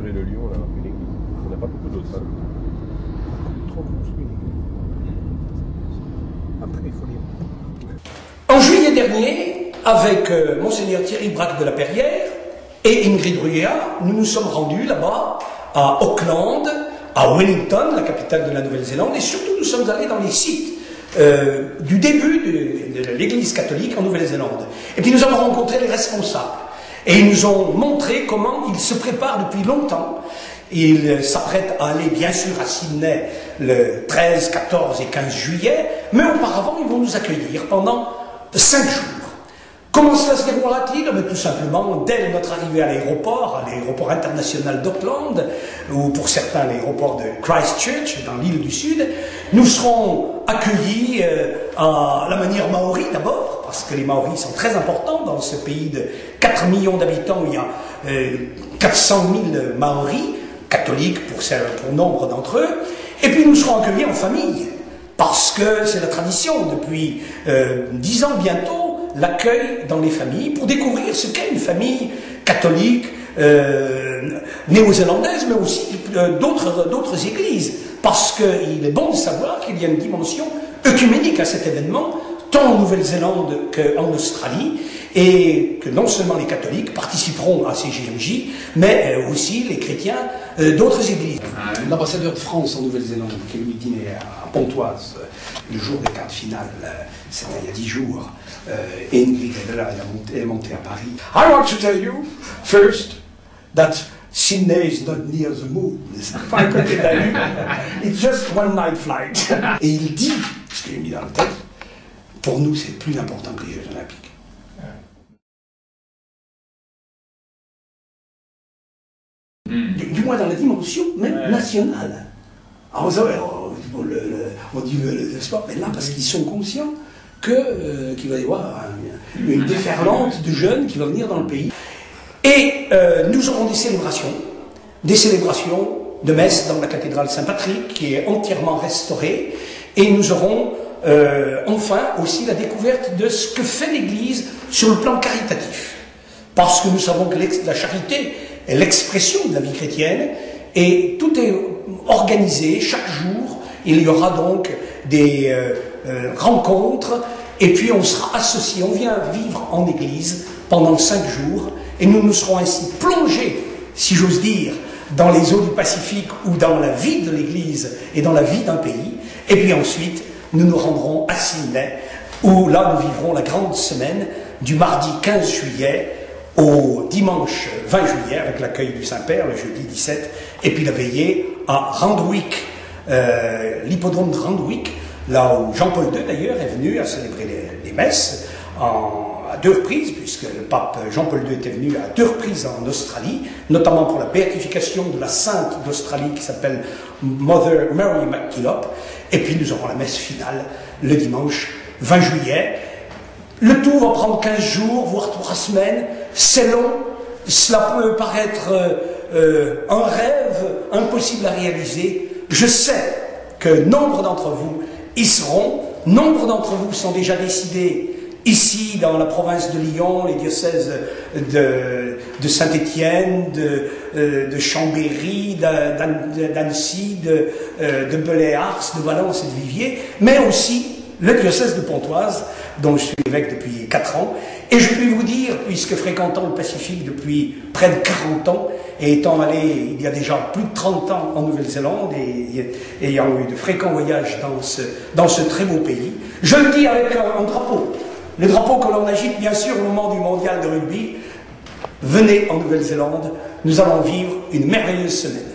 curé de Lyon, là, une église. On n'a pas beaucoup d'autres. Hein. Trop construit l'église. Après, il faut lire. En juillet dernier, avec Monseigneur Thierry Braque de la Perrière et Ingrid Ruea, nous nous sommes rendus là-bas, à Auckland, à Wellington, la capitale de la Nouvelle-Zélande, et surtout nous sommes allés dans les sites du début de l'église catholique en Nouvelle-Zélande. Et puis nous avons rencontré les responsables. Et ils nous ont montré comment ils se préparent depuis longtemps. Ils s'apprêtent à aller, bien sûr, à Sydney le 13, 14 et 15 juillet, mais auparavant, ils vont nous accueillir pendant 5 jours. Comment cela se déroulera-t-il? Tout simplement, dès notre arrivée à l'aéroport international d'Auckland, ou pour certains l'aéroport de Christchurch, dans l'île du Sud, nous serons accueillis à la manière maori d'abord, parce que les Maoris sont très importants dans ce pays de 4 millions d'habitants, où il y a 400 000 Maoris, catholiques pour nombre d'entre eux, et puis nous serons accueillis en famille, parce que c'est la tradition depuis 10 ans bientôt, l'accueil dans les familles pour découvrir ce qu'est une famille catholique néo-zélandaise, mais aussi d'autres églises, parce qu'il est bon de savoir qu'il y a une dimension œcuménique à cet événement, tant en Nouvelle-Zélande qu'en Australie, et que non seulement les catholiques participeront à ces JMJ, mais aussi les chrétiens d'autres églises. L'ambassadeur de France en Nouvelle-Zélande, qui lui dînait à Pontoise, le jour des quarts de finale, c'était il y a 10 jours, Ingrid est là, elle est montée à Paris. I want to tell you, first, that Sydney is not near the moon. C'est pas à côté de la Lune. It's just one night flight. Et il dit, ce qu'il a mis dans la tête, pour nous c'est plus important que les Jeux Olympiques. Du moins dans la dimension même nationale. Alors, on dit le sport, mais là parce qu'ils sont conscients qu'il va y avoir une déferlante de jeunes qui va venir dans le pays. Et nous aurons des célébrations de messe dans la cathédrale Saint-Patrick qui est entièrement restaurée, et nous aurons enfin aussi la découverte de ce que fait l'Église sur le plan caritatif. Parce que nous savons que la charité est l'expression de la vie chrétienne, et tout est organisé chaque jour. Il y aura donc des rencontres, et puis on sera associés, on vient vivre en Église pendant 5 jours, et nous nous serons ainsi plongés, si j'ose dire, dans les eaux du Pacifique ou dans la vie de l'Église et dans la vie d'un pays. Et puis ensuite, nous nous rendrons à Sydney, où là nous vivrons la grande semaine du mardi 15 juillet au dimanche 20 juillet, avec l'accueil du Saint-Père le jeudi 17, et puis la veillée à Randwick, l'hippodrome de Randwick, là où Jean-Paul II d'ailleurs est venu à célébrer les messes à 2 reprises, puisque le pape Jean-Paul II était venu à 2 reprises en Australie, notamment pour la béatification de la sainte d'Australie qui s'appelle Mother Mary MacKillop, et puis nous aurons la messe finale le dimanche 20 juillet. Le tout va prendre 15 jours, voire 3 semaines, c'est long, cela peut paraître un rêve impossible à réaliser. Je sais que nombre d'entre vous y seront, nombre d'entre vous sont déjà décidés ici dans la province de Lyon, les diocèses de Saint-Étienne, de Chambéry, d'Annecy, de Belley-Ars, de Valence et de Viviers, mais aussi le diocèse de Pontoise, dont je suis évêque depuis 4 ans. Et je peux vous dire, puisque fréquentant le Pacifique depuis près de 40 ans, et étant allé il y a déjà plus de 30 ans en Nouvelle-Zélande, et ayant eu de fréquents voyages dans ce très beau pays, je le dis avec un drapeau. Le drapeau que l'on agite bien sûr au moment du mondial de rugby. Venez en Nouvelle-Zélande, nous allons vivre une merveilleuse semaine.